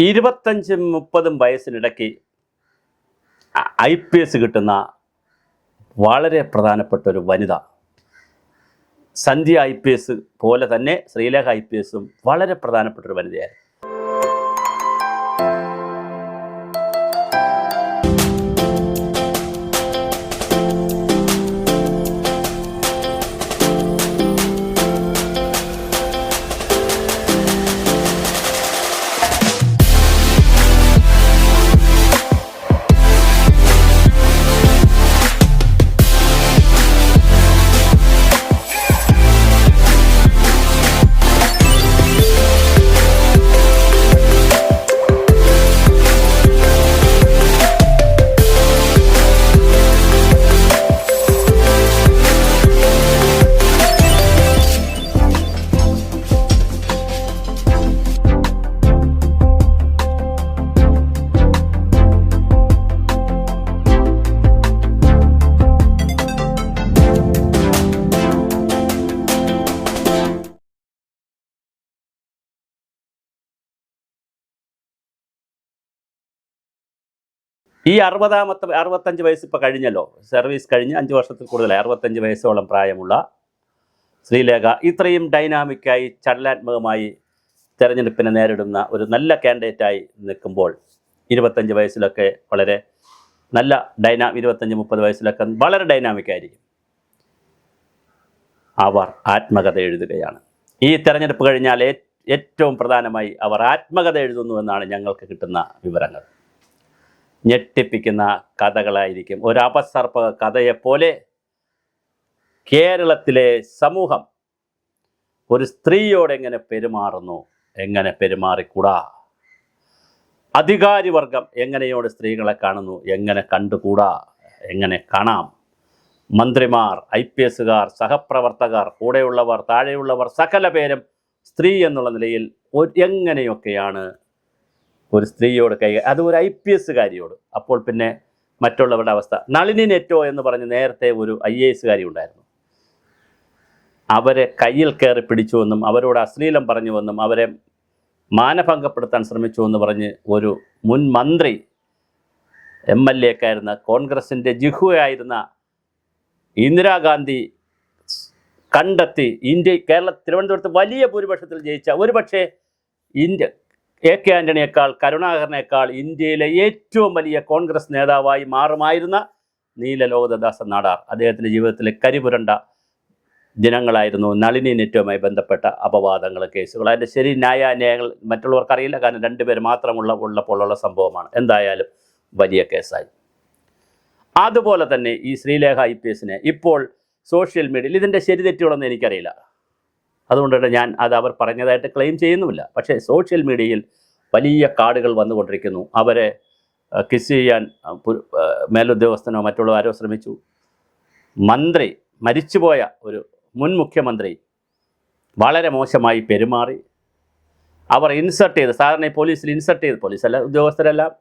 25-30 വയസ്സിനിടയ്ക്ക് IPS കിട്ടുന്ന വളരെ പ്രധാനപ്പെട്ട ഒരു വനിത. സന്ധ്യ IPS പോലെ തന്നെ ശ്രീലേഖ IPSും വളരെ പ്രധാനപ്പെട്ട ഒരു വനിതയായിരുന്നു. ഈ 65 വയസ്സ് ഇപ്പോൾ കഴിഞ്ഞല്ലോ, സർവീസ് കഴിഞ്ഞ് 5 വർഷത്തിൽ കൂടുതലായി. 65 വയസ്സോളം പ്രായമുള്ള ശ്രീലേഖ ഇത്രയും ഡൈനാമിക്കായി ചലനാത്മകമായി തെരഞ്ഞെടുപ്പിനെ നേരിടുന്ന ഒരു നല്ല കാൻഡിഡേറ്റായി നിൽക്കുമ്പോൾ 25 വയസ്സിലൊക്കെ വളരെ നല്ല 25-30 വയസ്സിലൊക്കെ വളരെ ഡൈനാമിക്കായിരിക്കും. അവർ ആത്മകഥ എഴുതുകയാണ്. ഈ തെരഞ്ഞെടുപ്പ് കഴിഞ്ഞാൽ ഏറ്റവും പ്രധാനമായി അവർ ആത്മകഥ എഴുതുന്നു എന്നാണ് ഞങ്ങൾക്ക് കിട്ടുന്ന വിവരങ്ങൾ. ഞെട്ടിപ്പിക്കുന്ന കഥകളായിരിക്കും. ഒരു അപസർപ്പ കഥയെപ്പോലെ കേരളത്തിലെ സമൂഹം ഒരു സ്ത്രീയോട് എങ്ങനെ പെരുമാറുന്നു, എങ്ങനെ പെരുമാറിക്കൂടാ, അധികാരിവർഗം എങ്ങനെയോട് സ്ത്രീകളെ കാണുന്നു, എങ്ങനെ കണ്ടുകൂടാ, എങ്ങനെ കാണാം, മന്ത്രിമാർ, IPSകാർ, സഹപ്രവർത്തകർ, കൂടെയുള്ളവർ, താഴെയുള്ളവർ, സകല പേരും സ്ത്രീ എന്നുള്ള നിലയിൽ എങ്ങനെയൊക്കെയാണ് ഒരു സ്ത്രീയോട് അത് ഒരു IPSകാരിയോട്. അപ്പോൾ പിന്നെ മറ്റുള്ളവരുടെ അവസ്ഥ. നളിനി നെറ്റോ എന്ന് പറഞ്ഞ് നേരത്തെ ഒരു IASകാരി ഉണ്ടായിരുന്നു. അവരെ കയ്യിൽ കയറി പിടിച്ചുവെന്നും അവരോട് അശ്ലീലം പറഞ്ഞുവെന്നും അവരെ മാനഭംഗപ്പെടുത്താൻ ശ്രമിച്ചുവെന്ന് പറഞ്ഞ് ഒരു മുൻ മന്ത്രി MLA ആയിരുന്ന കോൺഗ്രസിൻ്റെ ജിഹുവായിരുന്ന ഇന്ദിരാഗാന്ധി കണ്ടെത്തി തിരുവനന്തപുരത്ത് വലിയ ഭൂരിപക്ഷത്തിൽ ജയിച്ച, ഒരുപക്ഷെ AK ആൻ്റണിയേക്കാൾ കരുണാകരനേക്കാൾ ഇന്ത്യയിലെ ഏറ്റവും വലിയ കോൺഗ്രസ് നേതാവായി മാറുമായിരുന്ന നീലലോഹിതദാസൻ നാടാർ. അദ്ദേഹത്തിൻ്റെ ജീവിതത്തിലെ കരിപുരണ്ട ദിനങ്ങളായിരുന്നു നളിനി നെറ്റുമായി ബന്ധപ്പെട്ട അപവാദങ്ങൾ, കേസുകൾ. അതിൻ്റെ ശരി ന്യായാന്യായങ്ങൾ മറ്റുള്ളവർക്കറിയില്ല, കാരണം 2 പേർ മാത്രമുള്ളപ്പോഴുള്ള സംഭവമാണ്. എന്തായാലും വലിയ കേസായി. അതുപോലെ തന്നെ ഈ ശ്രീലേഖ IPSനെ ഇപ്പോൾ സോഷ്യൽ മീഡിയയിൽ ഇതിൻ്റെ ശരി തെറ്റുകളൊന്നും എനിക്കറിയില്ല, അതുകൊണ്ടാണ് ഞാൻ അത് അവർ പറഞ്ഞതായിട്ട് ക്ലെയിം ചെയ്യുന്നുമില്ല. പക്ഷേ സോഷ്യൽ മീഡിയയിൽ വലിയ കാർഡുകൾ വന്നുകൊണ്ടിരിക്കുന്നു. അവരെ കിസ് ചെയ്യാൻ മേലുദ്യോഗസ്ഥനോ മറ്റുള്ളവരോ ശ്രമിച്ചു. മന്ത്രി, മരിച്ചുപോയ ഒരു മുൻ മുഖ്യമന്ത്രി വളരെ മോശമായി പെരുമാറി. അവർ ഇൻസൾട്ട് ചെയ്ത്, സാധാരണ പോലീസിൽ ഇൻസൾട്ട് ചെയ്ത്, പോലീസല്ല ഉദ്യോഗസ്ഥരെല്ലാം,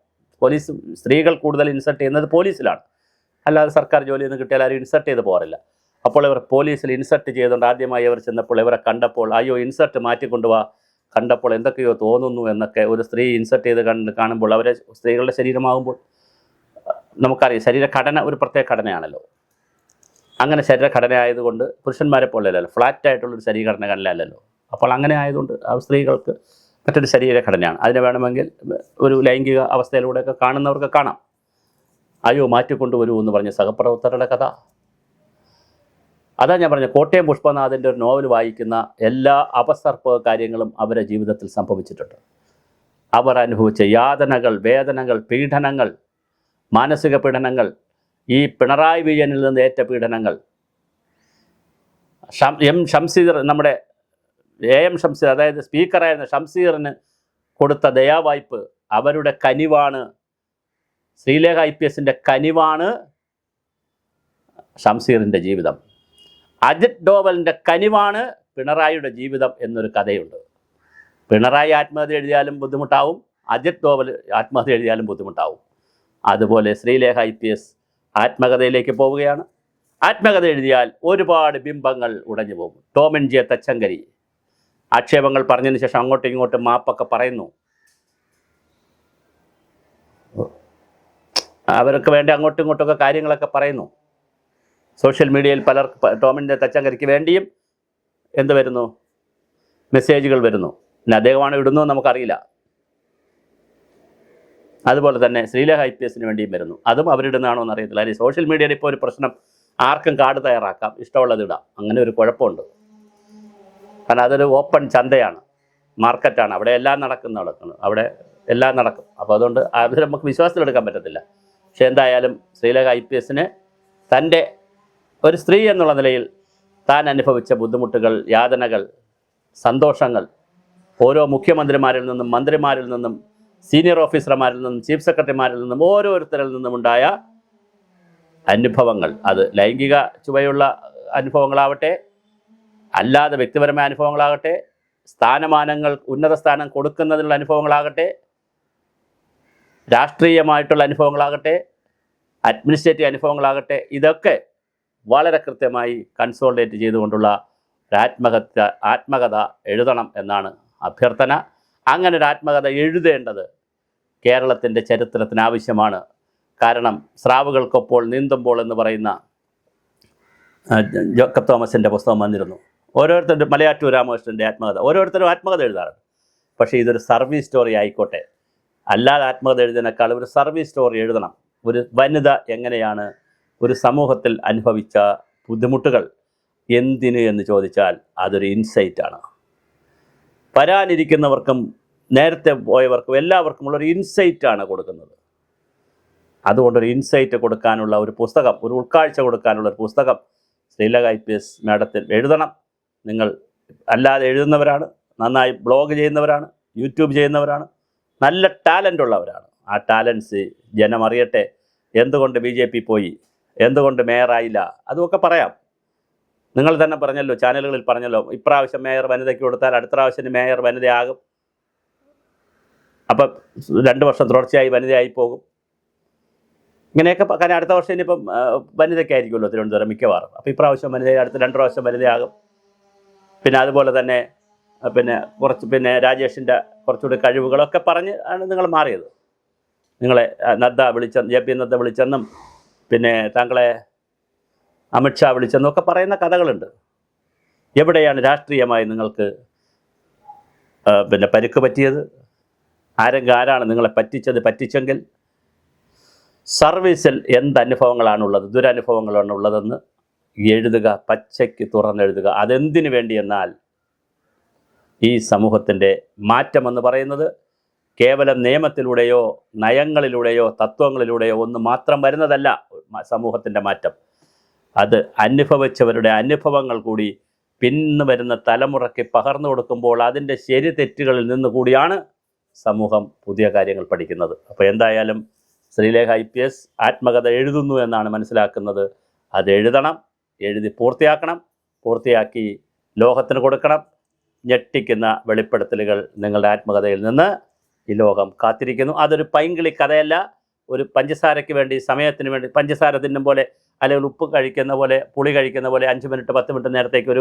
പോലീസ് സ്ത്രീകൾ കൂടുതൽ ഇൻസൾട്ട് ചെയ്യുന്നത് പോലീസിലാണ്, അല്ലാതെ സർക്കാർ ജോലിയൊന്നും കിട്ടിയാൽ ആരും ഇൻസൾട്ട് ചെയ്ത് പോകാറില്ല. അപ്പോൾ ഇവർ പോലീസിൽ ഇൻസൾട്ട് ചെയ്തുകൊണ്ട് ആദ്യമായി അവർ ചെന്നപ്പോൾ ഇവരെ കണ്ടപ്പോൾ അയ്യോ ഇൻസൾട്ട് മാറ്റിക്കൊണ്ടുപോവാ, കണ്ടപ്പോൾ എന്തൊക്കെയോ തോന്നുന്നു എന്നൊക്കെ. ഒരു സ്ത്രീ ഇൻസൾട്ട് ചെയ്ത് കാണുമ്പോൾ അവരെ സ്ത്രീകളുടെ ശരീരമാകുമ്പോൾ നമുക്കറിയാം, ശരീരഘടന ഒരു പ്രത്യേക ഘടനയാണല്ലോ. അങ്ങനെ ശരീരഘടന ആയതുകൊണ്ട് പുരുഷന്മാരെ പോലെയല്ലല്ലോ, ഫ്ലാറ്റായിട്ടുള്ളൊരു ശരീരഘടന അല്ലല്ലോ. അപ്പോൾ അങ്ങനെ ആയതുകൊണ്ട് ആ സ്ത്രീകൾക്ക് മറ്റൊരു ശരീരഘടനയാണ്. അതിനെ വേണമെങ്കിൽ ഒരു ലൈംഗിക അവസ്ഥയിലൂടെയൊക്കെ കാണുന്നവർക്ക് കാണാം. അയ്യോ മാറ്റിക്കൊണ്ടുവരൂ എന്ന് പറഞ്ഞ സഹപ്രവർത്തകരുടെ കഥ. അതാ ഞാൻ പറഞ്ഞ കോട്ടയം പുഷ്പനാഥൻ്റെ ഒരു നോവൽ വായിക്കുന്ന എല്ലാ അപസർപ്പ കാര്യങ്ങളും അവരുടെ ജീവിതത്തിൽ സംഭവിച്ചിട്ടുണ്ട്. അവർ അനുഭവിച്ച യാതനകൾ, വേദനകൾ, പീഡനങ്ങൾ, മാനസിക പീഡനങ്ങൾ, ഈ പിണറായി വിജയനിൽ നിന്ന് ഏറ്റ പീഡനങ്ങൾ, ഷംസീർ, നമ്മുടെ AM ഷംസീർ, അതായത് സ്പീക്കറായിരുന്ന ഷംസീറിന് കൊടുത്ത ദയാവായ്പ്, അവരുടെ കനിവാണ് ശ്രീലേഖ IPSൻ്റെ കനിവാണ് ഷംസീറിൻ്റെ ജീവിതം. അജിത് ഡോവലിൻ്റെ കനിവാണ് പിണറായിയുടെ ജീവിതം എന്നൊരു കഥയുണ്ട്. പിണറായി ആത്മഹത്യ എഴുതിയാലും ബുദ്ധിമുട്ടാവും, അജിത് ഡോവൽ ആത്മഹത്യ എഴുതിയാലും ബുദ്ധിമുട്ടാവും. അതുപോലെ ശ്രീലേഖ IPS ആത്മകഥയിലേക്ക് പോവുകയാണ്. ആത്മകഥ എഴുതിയാൽ ഒരുപാട് ബിംബങ്ങൾ ഉടഞ്ഞു പോകും. ടോമിൻ ജെ തച്ചങ്കരി ആക്ഷേപങ്ങൾ പറഞ്ഞതിന് ശേഷം അങ്ങോട്ടും ഇങ്ങോട്ടും മാപ്പൊക്കെ പറയുന്നു. അവർക്ക് വേണ്ടി അങ്ങോട്ടും ഇങ്ങോട്ടൊക്കെ കാര്യങ്ങളൊക്കെ പറയുന്നു. സോഷ്യൽ മീഡിയയിൽ ടോമിൻ്റെ തച്ചങ്കരിക്ക് വേണ്ടിയും എന്ത് വരുന്നു, മെസ്സേജുകൾ വരുന്നു. പിന്നെ അദ്ദേഹമാണ് ഇടുന്നതെന്ന് നമുക്കറിയില്ല. അതുപോലെ തന്നെ ശ്രീലേഖ IPS വേണ്ടിയും വരുന്നു. അതും അവരിടുന്നതാണോ എന്ന് അറിയത്തില്ല. അല്ലെങ്കിൽ സോഷ്യൽ മീഡിയയിൽ ഇപ്പോൾ ഒരു പ്രശ്നം, ആർക്കും കാർഡ് തയ്യാറാക്കാം, ഇഷ്ടമുള്ളത് ഇടാം. അങ്ങനെ ഒരു കുഴപ്പമുണ്ട്. കാരണം അതൊരു ഓപ്പൺ ചന്തയാണ്, മാർക്കറ്റാണ്. അവിടെ എല്ലാം നടക്കുന്നു, അവിടെ എല്ലാം നടക്കും. അപ്പോൾ അതുകൊണ്ട് അത് നമുക്ക് വിശ്വാസത്തിലെടുക്കാൻ പറ്റത്തില്ല. പക്ഷേ എന്തായാലും ശ്രീലേഖ IPS തൻ്റെ ഒരു സ്ത്രീ എന്നുള്ള നിലയിൽ താൻ അനുഭവിച്ച ബുദ്ധിമുട്ടുകൾ, യാതനകൾ, സന്തോഷങ്ങൾ, ഓരോ മുഖ്യമന്ത്രിമാരിൽ നിന്നും മന്ത്രിമാരിൽ നിന്നും സീനിയർ ഓഫീസർമാരിൽ നിന്നും ചീഫ് സെക്രട്ടറിമാരിൽ നിന്നും ഓരോരുത്തരിൽ നിന്നുമുണ്ടായ അനുഭവങ്ങൾ, അത് ലൈംഗിക ചുവയുള്ള അനുഭവങ്ങളാവട്ടെ, അല്ലാതെ വ്യക്തിപരമായ അനുഭവങ്ങളാകട്ടെ, സ്ഥാനമാനങ്ങൾ ഉന്നത സ്ഥാനം കൊടുക്കുന്നതിനുള്ള അനുഭവങ്ങളാകട്ടെ, രാഷ്ട്രീയമായിട്ടുള്ള അനുഭവങ്ങളാകട്ടെ, അഡ്മിനിസ്ട്രേറ്റീവ് അനുഭവങ്ങളാകട്ടെ, ഇതൊക്കെ വളരെ കൃത്യമായി കൺസോൾട്ടേറ്റ് ചെയ്തുകൊണ്ടുള്ള ആത്മകഥ എഴുതണം എന്നാണ് അഭ്യർത്ഥന. അങ്ങനെ ഒരു ആത്മകഥ എഴുതേണ്ടത് കേരളത്തിൻ്റെ ചരിത്രത്തിന് ആവശ്യമാണ്. കാരണം സ്രാവുകൾക്കൊപ്പോൾ നീന്തുമ്പോൾ എന്ന് പറയുന്ന ജോക്കബ് തോമസിൻ്റെ പുസ്തകം വന്നിരുന്നു. ഓരോരുത്തരും മലയാറ്റൂർ രാമകൃഷ്ണൻ്റെ ആത്മകഥ, ഓരോരുത്തരും ആത്മകഥ എഴുതാറുണ്ട്. പക്ഷേ ഇതൊരു സർവീസ് സ്റ്റോറി ആയിക്കോട്ടെ. അല്ലാതെ ആത്മകഥ എഴുതുന്നതിനേക്കാൾ ഒരു സർവീസ് സ്റ്റോറി എഴുതണം. ഒരു വനിത എങ്ങനെയാണ് ഒരു സമൂഹത്തിൽ അനുഭവിച്ച ബുദ്ധിമുട്ടുകൾ എന്തിന് എന്ന് ചോദിച്ചാൽ അതൊരു ഇൻസൈറ്റാണ്. വരാനിരിക്കുന്നവർക്കും നേരത്തെ പോയവർക്കും എല്ലാവർക്കുമുള്ളൊരു ഇൻസൈറ്റാണ് കൊടുക്കുന്നത്. അതുകൊണ്ടൊരു ഇൻസൈറ്റ് കൊടുക്കാനുള്ള ഒരു പുസ്തകം, ഒരു ഉൾക്കാഴ്ച കൊടുക്കാനുള്ള ഒരു പുസ്തകം ശ്രീലേഖ IPS മാഡത്തിൽ എഴുതണം. നിങ്ങൾ അല്ലാതെ എഴുതുന്നവരാണ്, നന്നായി ബ്ലോഗ് ചെയ്യുന്നവരാണ്, യൂട്യൂബ് ചെയ്യുന്നവരാണ്, നല്ല ടാലൻ്റ് ഉള്ളവരാണ്. ആ ടാലൻസ് ജനം അറിയട്ടെ. എന്തുകൊണ്ട് BJP പോയി, എന്തുകൊണ്ട് മേയറായില്ല, അതുമൊക്കെ പറയാം. നിങ്ങൾ തന്നെ പറഞ്ഞല്ലോ, ചാനലുകളിൽ പറഞ്ഞല്ലോ, ഇപ്രാവശ്യം മേയർ വനിതയ്ക്ക് കൊടുത്താൽ അടുത്ത പ്രാവശ്യം മേയർ വനിതയാകും. അപ്പം 2 വർഷം തുടർച്ചയായി വനിതയായി പോകും. ഇങ്ങനെയൊക്കെ. കാരണം അടുത്ത വർഷം ഇനിയിപ്പം വനിതയ്ക്കായിരിക്കുമല്ലോ തിരുവനന്തപുരം മിക്കവാറും. അപ്പോൾ ഇപ്രാവശ്യം വനിതയെ അടുത്ത 2 പ്രാവശ്യം വനിതയാകും. പിന്നെ അതുപോലെ തന്നെ പിന്നെ രാജേഷിൻ്റെ കുറച്ചുകൂടി കഴിവുകളൊക്കെ പറഞ്ഞ് ആണ് നിങ്ങൾ മാറിയത്. നിങ്ങളെ JP നദ്ദ വിളിച്ചെന്നും പിന്നെ താങ്കളെ അമിത്ഷാ വിളിച്ചെന്നും ഒക്കെ പറയുന്ന കഥകളുണ്ട്. എവിടെയാണ് രാഷ്ട്രീയമായി നിങ്ങൾക്ക് പരിക്ക് പറ്റിയത്? ആരാണ് നിങ്ങളെ പറ്റിച്ചെങ്കിൽ സർവീസിൽ എന്ത് അനുഭവങ്ങളാണുള്ളത്, ദുരനുഭവങ്ങളാണുള്ളതെന്ന് എഴുതുക, പച്ചയ്ക്ക് തുറന്നെഴുതുക. അതെന്തിനു വേണ്ടിയെന്നാൽ ഈ സമൂഹത്തിൻ്റെ മാറ്റമെന്ന് പറയുന്നത് കേവലം നിയമത്തിലൂടെയോ നയങ്ങളിലൂടെയോ തത്വങ്ങളിലൂടെയോ ഒന്നും മാത്രം വരുന്നതല്ല. സമൂഹത്തിൻ്റെ മാറ്റം അത് അനുഭവിച്ചവരുടെ അനുഭവങ്ങൾ കൂടി പിന്ന് വരുന്ന തലമുറയ്ക്ക് പകർന്നു കൊടുക്കുമ്പോൾ അതിൻ്റെ ശരി തെറ്റുകളിൽ നിന്ന് കൂടിയാണ് സമൂഹം പുതിയ കാര്യങ്ങൾ പഠിക്കുന്നത്. അപ്പോൾ എന്തായാലും ശ്രീലേഖ IPS ആത്മകഥ എഴുതുന്നു എന്നാണ് മനസ്സിലാക്കുന്നത്. അത് എഴുതണം, എഴുതി പൂർത്തിയാക്കണം, പൂർത്തിയാക്കി ലോകത്തിന് കൊടുക്കണം. ഞെട്ടിക്കുന്ന വെളിപ്പെടുത്തലുകൾ നിങ്ങളുടെ ആത്മകഥയിൽ നിന്ന് ഈ ലോകം കാത്തിരിക്കുന്നു. അതൊരു പൈങ്കിളി കഥയല്ല. ഒരു പഞ്ചസാരയ്ക്ക് വേണ്ടി, സമയത്തിന് വേണ്ടി, പഞ്ചസാര തിന്നും പോലെ അല്ലെങ്കിൽ ഉപ്പ് കഴിക്കുന്ന പോലെ, പുളി കഴിക്കുന്ന പോലെ 5 മിനിറ്റ് 10 മിനിറ്റ് നേരത്തേക്ക്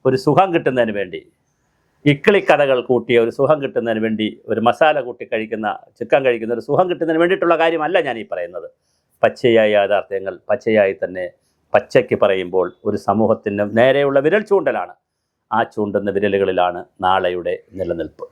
ഒരു സുഖം കിട്ടുന്നതിന് വേണ്ടി, ഇക്കിളി കഥകൾ കൂട്ടിയ ഒരു സുഖം കിട്ടുന്നതിന് വേണ്ടി, ഒരു മസാല കൂട്ടി കഴിക്കുന്ന, ചിക്കൻ കഴിക്കുന്ന ഒരു സുഖം കിട്ടുന്നതിന് വേണ്ടിയിട്ടുള്ള കാര്യമല്ല ഞാൻ ഈ പറയുന്നത്. പച്ചയായ യാഥാർത്ഥ്യങ്ങൾ പച്ചയായി തന്നെ പച്ചയ്ക്ക് പറയുമ്പോൾ ഒരു സമൂഹത്തിന് നേരെയുള്ള വിരൽ ചൂണ്ടലാണ്. ആ ചൂണ്ടുന്ന വിരലുകളിലാണ് നാളെയുടെ നിലനിൽപ്പ്.